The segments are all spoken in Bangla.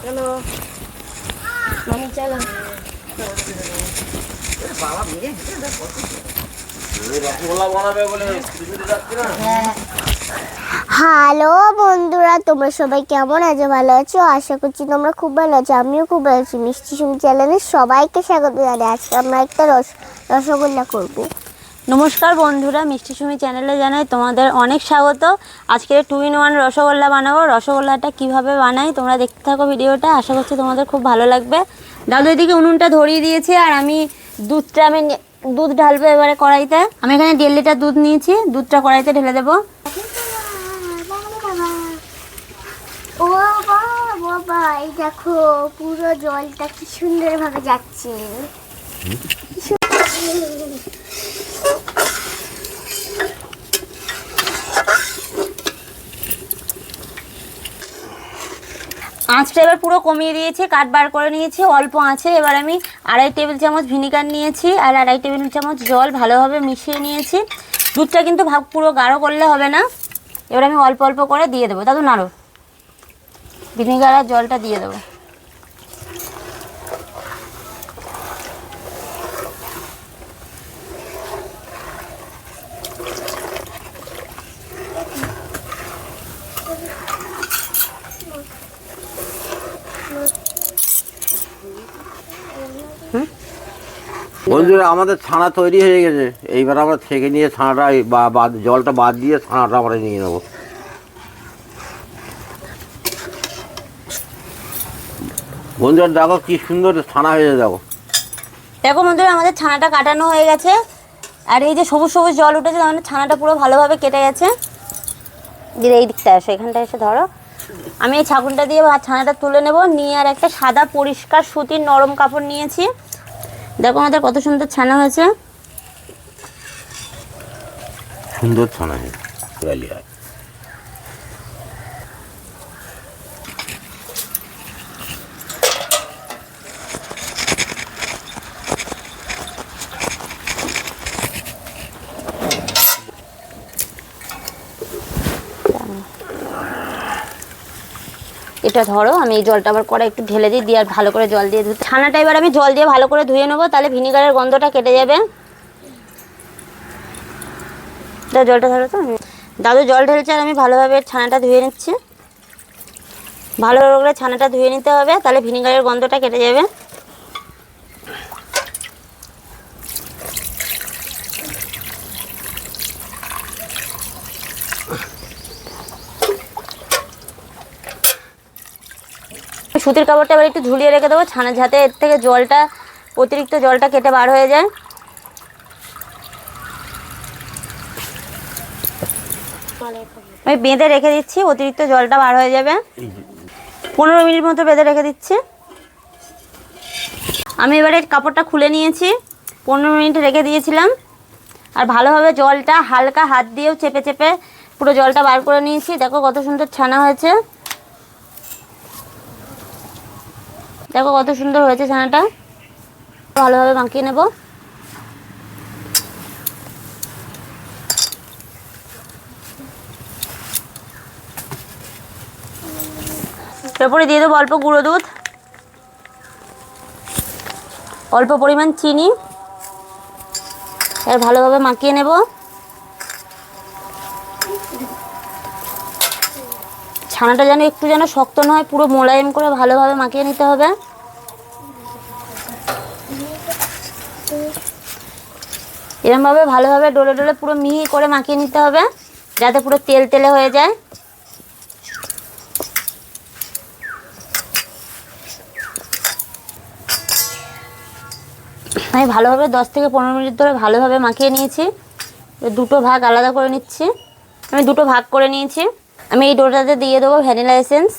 চলো মামি চলো। হ্যালো বন্ধুরা, তোমরা সবাই কেমন আছো? ভালো আছো? আশা করছি তোমরা খুব ভালো আছো। আমিও খুব ভালো আছি। মিষ্টি সুমি চ্যানেলে সবাইকে স্বাগত জানাই। আজকে আমরা একটা রসগোল্লা করব। নমস্কার বন্ধুরা, মিষ্টি সুমি চ্যানেলে জানাই তোমাদের অনেক স্বাগত। আজকে 2-in-1 রসগোল্লা বানাবো। রসগোল্লাটা কিভাবে বানাই তোমরা দেখতে থাকো ভিডিওটা। আশা করছি তোমাদের খুব ভালো লাগবে। দাদু এদিকে উনুনটা ধরিয়ে দিয়েছে আর আমি দুধ ঢালবো এবারে কড়াইতে। আমি এখানে 1.5 লিটার দুধ নিয়েছি। দুধটা কড়াইতে ঢেলে দেবো। ও বাবা, এই দেখো পুরো জলটা কি সুন্দরভাবে যাচ্ছে। আঁচটা এবার পুরো কমিয়ে দিয়েছি, কাঠ বার করে নিয়েছি অল্প আঁচে। এবার আমি 2.5 টেবিল চামচ ভিনিগার নিয়েছি আর 2.5 টেবিল চামচ জল ভালোভাবে মিশিয়ে নিয়েছি। দুধটা কিন্তু পুরো গাঢ় করলে হবে না। এবার আমি অল্প অল্প করে দিয়ে দেবো। দাদু নাড়ো, ভিনিগার আর জলটা দিয়ে দেবো। বন্ধুরা, আমাদের ছানা তৈরি হয়ে গেছে। এইবার আমরা ছেঁকে নিয়ে ছানাটা জলটা বাদ দিয়ে ছানাটা আমরা নিয়ে নেবো। বন্ধুরা দেখো কি সুন্দর ছানা হয়েছে। দেখো দেখো বন্ধুরা, আমাদের ছানাটা কাটানো হয়ে গেছে। আর এই যে সবুজ সবুজ জল উঠেছে, তার মানে ছানাটা পুরো ভালোভাবে কেটে গেছে। দিলে এই দিকটা এসো, এখানটা এসে ধরো। আমি এই ছাকুনটা দিয়ে ছানাটা তুলে নেব। নিয়ে আর একটা সাদা পরিষ্কার সুতির নরম কাপড় নিয়েছি। দেখো আমাদের কত সুন্দর ছানা হয়েছে। সুন্দর ছানা হয়েছে। এটা ধরো, আমি এই জলটা আবার করে একটু ঢেলে দিয়ে আর ভালো করে জল দিয়ে ছানাটা এবার আমি জল দিয়ে ভালো করে ধুয়ে নেবো, তাহলে ভিনিগারের গন্ধটা কেটে যাবে। জলটা ধরো তো। দাদু জল ঢেলছে আর আমি ভালোভাবে ছানাটা ধুয়ে নিচ্ছি। ভালো করে ছানাটা ধুয়ে নিতে হবে, তাহলে ভিনিগারের গন্ধটা কেটে যাবে। সুতির কাপড়টা এবার একটু ঝুলিয়ে রেখে দেবো ছানা, যাতে এর থেকে অতিরিক্ত জলটা কেটে বার হয়ে যায়। আমি বেঁধে রেখে দিচ্ছি, অতিরিক্ত জলটা বার হয়ে যাবে। 15 মিনিট মতো বেঁধে রেখে দিচ্ছি। আমি এবারে কাপড়টা খুলে নিয়েছি। 15 মিনিট রেখে দিয়েছিলাম। আর ভালোভাবে জলটা হালকা হাত দিয়েও চেপে চেপে পুরো জলটা বার করে নিয়েছি। দেখো কত সুন্দর ছানা হয়েছে। দেখো কত সুন্দর হয়েছে ছানাটা। ভালোভাবে মাখিয়ে নেব। তারপরে দিয়ে দেবো অল্প গুঁড়ো দুধ, অল্প পরিমাণ চিনি। আর ভালোভাবে মাখিয়ে নেব। ছানাটা যেন শক্ত না হয়, পুরো মোলায়েম করে ভালোভাবে মাখিয়ে নিতে হবে। এরকমভাবে ভালোভাবে ডলে ডলে পুরো মিহি করে মাখিয়ে নিতে হবে, যাতে পুরো তেল তেলে হয়ে যায়। আমি ভালোভাবে 10 থেকে 15 মিনিট ধরে ভালোভাবে মাখিয়ে নিয়েছি। দুটো ভাগ আলাদা করে নিচ্ছি। আমি দুটো ভাগ করে নিয়েছি। আমি এই ডোটাতে দিয়ে দেবো ভ্যানিলা এসেন্স,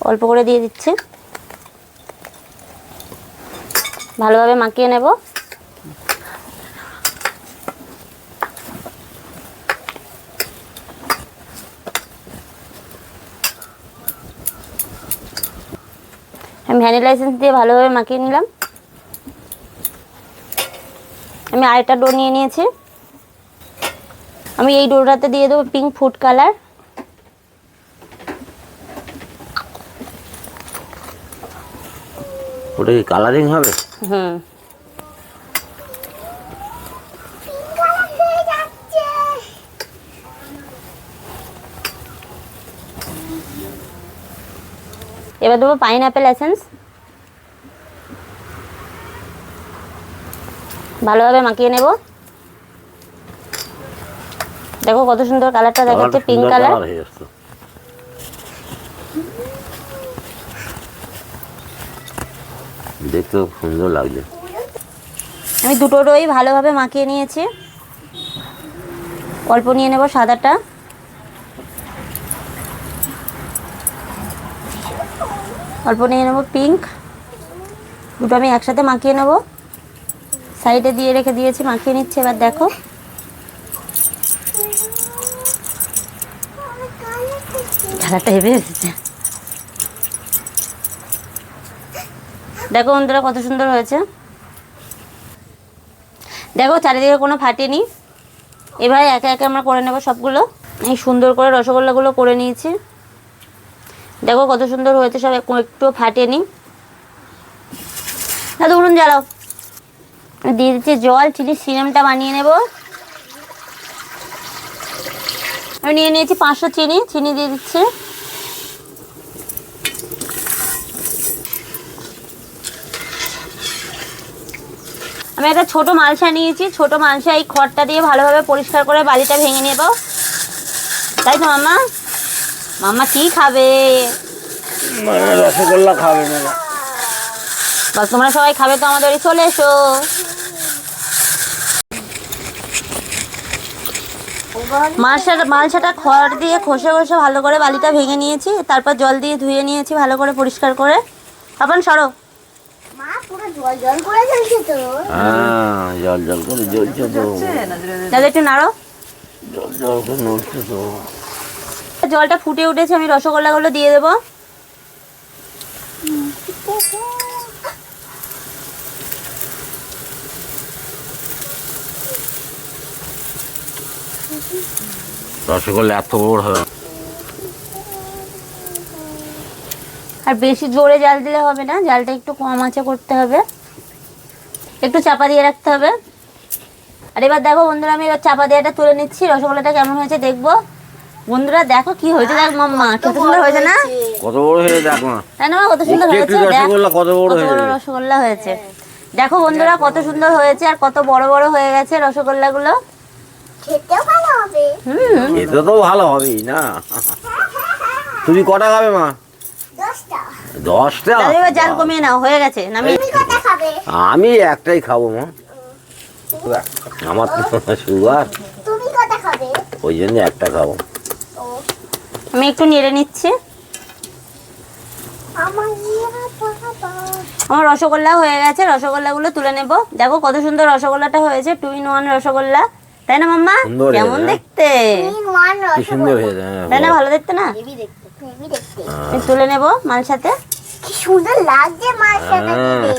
অল্প করে দিয়ে দিচ্ছি। ভালোভাবে মাখিয়ে নেব। আমি ভ্যানিলা এসেন্স দিয়ে ভালোভাবে মাখিয়ে নিলাম। আমি আরেকটা ডো নিয়ে নিয়েছি। আমি এই ডোটাতে দিয়ে দেবো পিঙ্ক ফুড কালার। ওটা কি কালারিং হবে? হুম। এবার দেবো পাইনঅ্যাপেল এসেন্স, ভালোভাবে মাখিয়ে নেব। দেখো কত সুন্দর কালারটা দেখাচ্ছে, পিঙ্ক কালার। দেখতে সুন্দর লাগছে। আমি দুটোরই ভালোভাবে মাখিয়ে নিয়েছি। অল্প নিয়ে নেব সাদাটা, অল্প নিয়ে নেব পিঙ্ক। দুটো আমি একসাথে মাখিয়ে নেব, সাইডে দিয়ে রেখে দিয়েছি, মাখিয়ে নিচ্ছে। এবার দেখো কালারটা হেভি এসেছে। দেখো বন্ধুরা কত সুন্দর হয়েছে। দেখো চারিদিকে কোনো ফাটেনি। এবার একে একে আমরা করে নেব সবগুলো। এই সুন্দর করে রসগোল্লাগুলো করে নিয়েছি। দেখো কত সুন্দর হয়েছে, সব একটু ফাটেনি। দাদু উনুন জ্বালাও। দিয়ে দিচ্ছি জল, চিনি সিরামটা বানিয়ে নেব। আমি নিয়ে নিয়েছি 500 চিনি দিয়ে দিচ্ছি। আমি একটা ছোট মালসা নিয়েছি, ছোট মালসা এই খড়টা দিয়ে ভালোভাবে পরিষ্কার করে বালিটা ভেঙে নেব। তাই তো মাম্মা? মাম্মা কি খাবে? রসগোল্লা খাবে না? বল তোমরা সবাই খাবে তো আমাদের বাড়ি চলে এসো। মালসাটা খড় দিয়ে ঘষে ঘষে ভালো করে বালিটা ভেঙে নিয়েছি, তারপর জল দিয়ে ধুয়ে নিয়েছি ভালো করে পরিষ্কার করে। আপন সরো। মা পুরো জল জল করে জ্বলছে তো। হ্যাঁ জল জল করে জ্বলছে তো। দাদা একটু নাড়ো। জল জল করে নড়ছে তো। জলটা ফুটে উঠেছে, আমি রসগোল্লাগুলো দিয়ে দেবো। রসগোল্লা এত বড় হবে। আর বেশি জোরে জাল দিলে হবে না, জালটা একটু কম আঁচে করতে হবে, একটু চাপা দিয়ে রাখতে হবে। আর এবার দেখো বন্ধুরা, আমি এবার চাপা দিয়ে তুলে নিচ্ছি। রসগোল্লাটা কেমন হয়েছে দেখবো। বন্ধুরা দেখো কি হয়েছে, দেখ মাম্মা কত সুন্দর হয়েছে না? কত বড় হয়েছে দেখ না। তাই না কত সুন্দর হয়েছে? রসগোল্লা কত বড় হয়েছে, রসগোল্লা হয়েছে। দেখো বন্ধুরা কত সুন্দর হয়েছে, আর কত বড় বড় হয়ে গেছে রসগোল্লাগুলো। খেতেও ভালো হবে। খেতে তো ভালো হবেই না। তুমি কটা খাবে মা? 10টা। 10টা? এবার জাল কমিয়ে নাও, হয়ে গেছে। তুমি কটা খাবে? আমি একটাই খাবো মা, আমার তো সুগার, তুমি কটা খাবে? ওই জন্য একটা খাবো। আমি একটু নেড়ে নিচ্ছি। আমার রসগোল্লা হয়ে গেছে, রসগোল্লাগুলো তুলে নেব। দেখো কত সুন্দর রসগোল্লাটা হয়েছে, 2 in 1 রসগোল্লা। তাই না মাম্মা? কেমন দেখতে? কি সুন্দর হয়েছে, তাই না? ভালো দেখতে না? তুলে নেব মাল সাথে। কি সুন্দর লাগছে মালসাটা দিলে।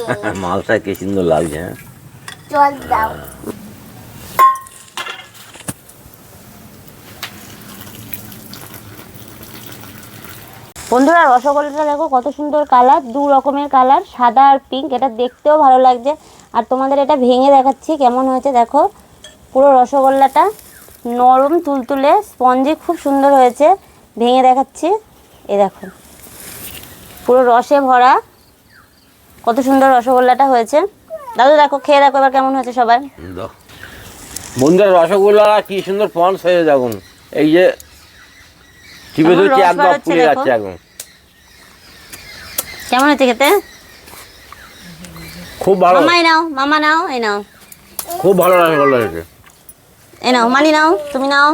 মালটা কি সুন্দর লাগছে। জল দাও। বন্ধুরা রসগোল্লাটা দেখো কত সুন্দর কালার, 2 রকমের কালার, সাদা আর পিঙ্ক। এটা দেখতেও ভালো লাগছে। আর তোমাদের এটা ভেঙে দেখাচ্ছি কেমন হয়েছে। দেখো পুরো রসগোল্লাটা নরম তুলতুলে স্পঞ্জি, খুব সুন্দর হয়েছে। ভেঙে দেখাচ্ছি, এ দেখো পুরো রসে ভরা, কত সুন্দর রসগোল্লাটা হয়েছে। দাদু দেখো, খেয়ে দেখো এবার কেমন হয়েছে সবাই। বন্ধুরা রসগোল্লা কি সুন্দর পন্স হয়ে দেখুন, এই যে টিপে ধরছি একদম ফুলে যাচ্ছে একদম। কেমন হয়েছে খেতে? খুব ভালো। মামাই নাও, মামা নাও, এই নাও। খুব ভালো রসগোল্লা হয়েছে। এই নাও মানি নাও, তুমি নাও,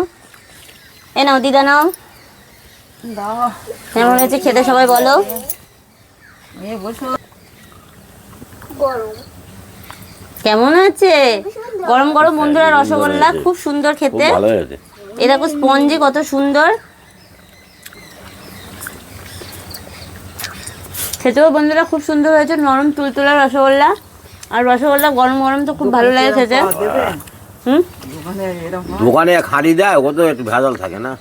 এই নাও দিদা নাও। কেমন হয়েছে খেতে সবাই বলো। কেমন হয়েছে? গরম গরম বন্ধুরা রসগোল্লা খুব সুন্দর খেতে। এই দেখো স্পঞ্জি কত সুন্দর খেতেও বন্ধুরা, খুব সুন্দর হয়েছে, নরম তুলতুলা রসগোল্লা। আর রসগোল্লা গরম গরম তো খুব ভালো লাগে খেতে। দোকানে খাড়ি দেয়, ও তো একটু ভেজাল থাকে না।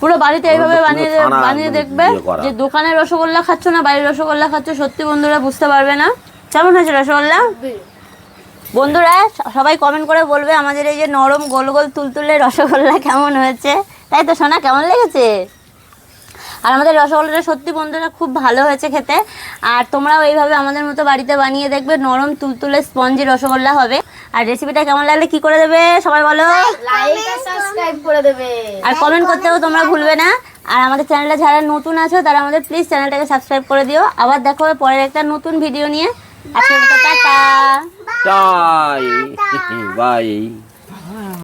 পুরো বাড়িতে এইভাবে পুরো বানিয়ে ছানা বানিয়ে একদম দেখবে ইয়ে করা। যে দোকানের রসগোল্লা খাচ্ছ না বাড়ির রসগোল্লা খাচ্ছ, সত্যি বন্ধুরা বুঝতে পারবে না। কেমন হয়েছে রসগোল্লা? বন্ধুরা সবাই কমেন্ট করে বলবে আমাদের এই যে নরম গোল গোল তুলতুলে রসগোল্লা কেমন হয়েছে, তাই তো সোনা? কেমন লেগেছে? আর আমাদের রসগোল্লাটা সত্যি বন্ধুরা খুব ভালো হয়েছে খেতে। আর তোমরাও এইভাবে আমাদের মতো বাড়িতে বানিয়ে দেখবে, নরম তুলতুলে স্পঞ্জি রসগোল্লা হবে। আর রেসিপিটা কেমন লাগলে কি করে দেবে সবাই বলো? লাইক আর সাবস্ক্রাইব করে দেবে। আর কমেন্ট করতেও তোমরা ভুলবে না। আর আমাদের চ্যানেলটা যারা নতুন আছো তারা আমাদের প্লিজ চ্যানেলটাকে সাবস্ক্রাইব করে দিও। আবার দেখো হবে পরের একটা নতুন ভিডিও নিয়ে। আজকের মতো টাটা। তাই বাই।